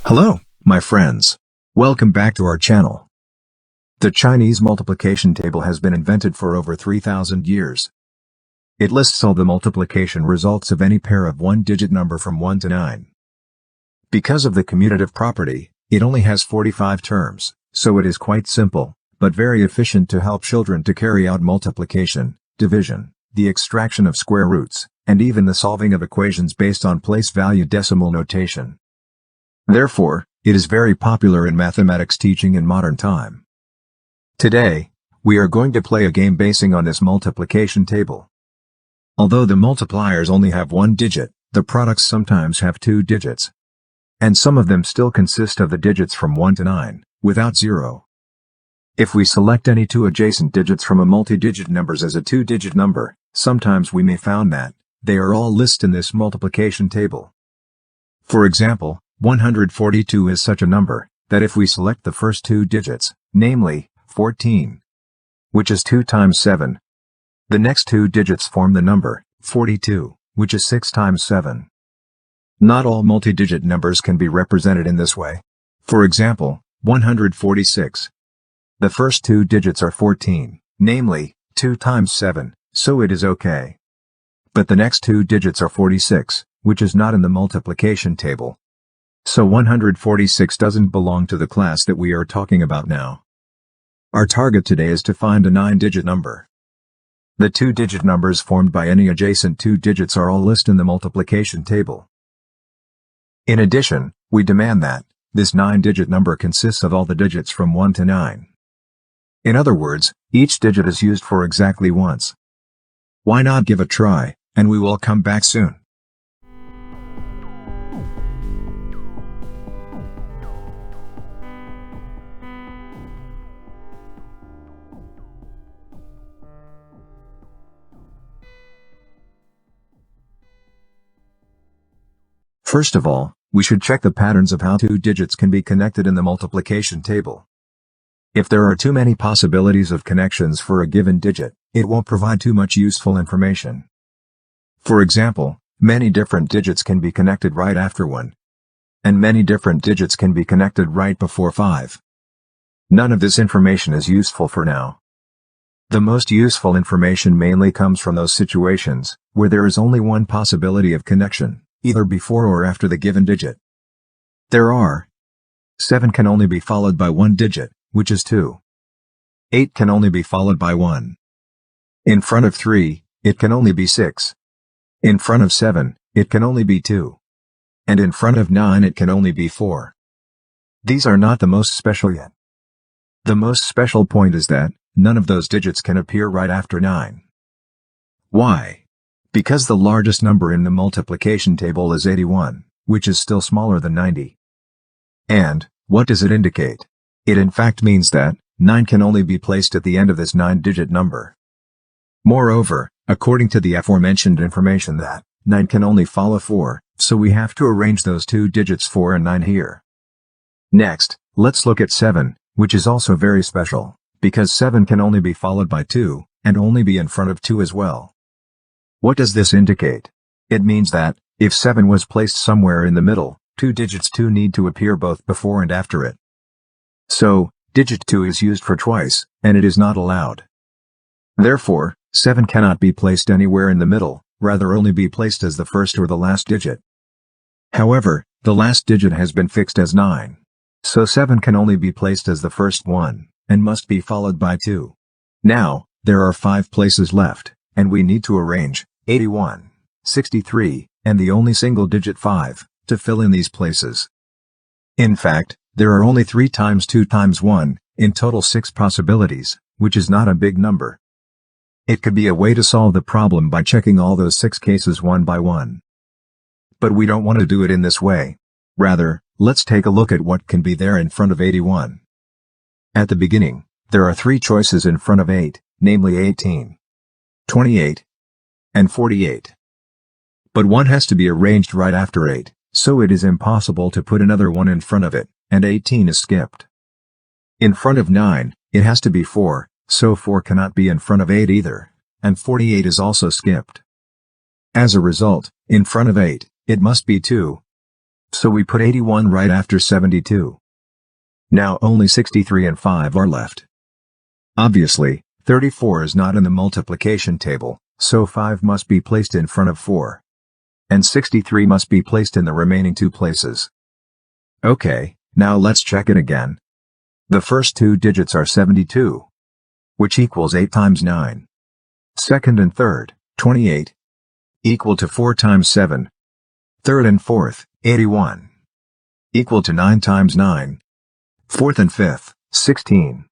Hello, my friends. Welcome back to our channel. The Chinese multiplication table has been invented for over 3,000 years. It lists all the multiplication results of any pair of one-digit number from 1 to 9. Because of the commutative property, it only has 45 terms, so it is quite simple, but very efficient to help children to carry out multiplication, division, the extraction of square roots, and even the solving of equations based on place-value decimal notation. Therefore, it is very popular in mathematics teaching in modern time. Today, we are going to play a game basing on this multiplication table. Although the multipliers only have one digit, the products sometimes have two digits. And some of them still consist of the digits from 1 to 9, without 0. If we select any two adjacent digits from a multi-digit numbers as a two-digit number, sometimes we may found that they are all listed in this multiplication table. For example, 142 is such a number, that if we select the first two digits, namely, 14, which is 2 times 7, the next two digits form the number, 42, which is 6 times 7. Not all multi-digit numbers can be represented in this way. For example, 146. The first two digits are 14, namely, 2 times 7, so it is okay. But the next two digits are 46, which is not in the multiplication table. So 146 doesn't belong to the class that we are talking about now. Our target today is to find a 9-digit number. The two-digit numbers formed by any adjacent two digits are all listed in the multiplication table. In addition, we demand that this 9-digit number consists of all the digits from 1 to 9. In other words, each digit is used for exactly once. Why not give a try, and we will come back soon. First of all, we should check the patterns of how two digits can be connected in the multiplication table. If there are too many possibilities of connections for a given digit, it won't provide too much useful information. For example, many different digits can be connected right after 1. And many different digits can be connected right before 5. None of this information is useful for now. The most useful information mainly comes from those situations where there is only one possibility of connection, either before or after the given digit. There are 7 can only be followed by one digit, which is 2. 8 can only be followed by 1. In front of 3, it can only be 6. In front of 7, it can only be 2. And in front of 9 it can only be 4. These are not the most special yet. The most special point is that none of those digits can appear right after 9. Why? Because the largest number in the multiplication table is 81, which is still smaller than 90. And, what does it indicate? It in fact means that 9 can only be placed at the end of this 9-digit number. Moreover, according to the aforementioned information that 9 can only follow 4, so we have to arrange those two digits 4 and 9 here. Next, let's look at 7, which is also very special, because 7 can only be followed by 2, and only be in front of 2 as well. What does this indicate? It means that, if 7 was placed somewhere in the middle, two digits 2 need to appear both before and after it. So, digit 2 is used for twice, and it is not allowed. Therefore, 7 cannot be placed anywhere in the middle, rather only be placed as the first or the last digit. However, the last digit has been fixed as 9. So 7 can only be placed as the first one, and must be followed by 2. Now, there are 5 places left, and we need to arrange 81, 63, and the only single digit 5, to fill in these places. In fact, there are only 3 times 2 times 1, in total 6 possibilities, which is not a big number. It could be a way to solve the problem by checking all those 6 cases one by one. But we don't want to do it in this way. Rather, let's take a look at what can be there in front of 81. At the beginning, there are 3 choices in front of 8, namely 18, 28, and 48. But one has to be arranged right after 8, so it is impossible to put another one in front of it, and 18 is skipped. In front of 9, it has to be 4, so 4 cannot be in front of 8 either, and 48 is also skipped. As a result, in front of 8, it must be 2. So we put 81 right after 72. Now only 63 and 5 are left. Obviously, 34 is not in the multiplication table, so 5 must be placed in front of 4. And 63 must be placed in the remaining two places. Okay, now let's check it again. The first two digits are 72, which equals 8 times 9. Second and third, 28, equal to 4 times 7. Third and fourth, 81, equal to 9 times 9. Fourth and fifth, 16.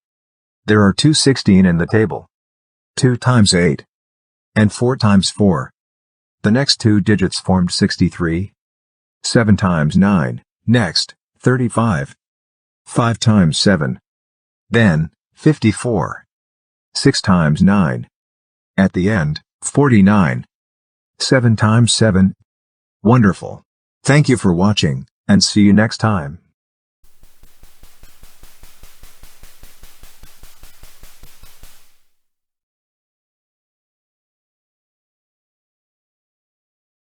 There are two 16 in the table. 2 times 8. And 4 times 4. The next two digits formed 63. 7 times 9, next, 35. 5 times 7. Then, 54. 6 times 9. At the end, 49. 7 times 7. Wonderful. Thank you for watching, and see you next time.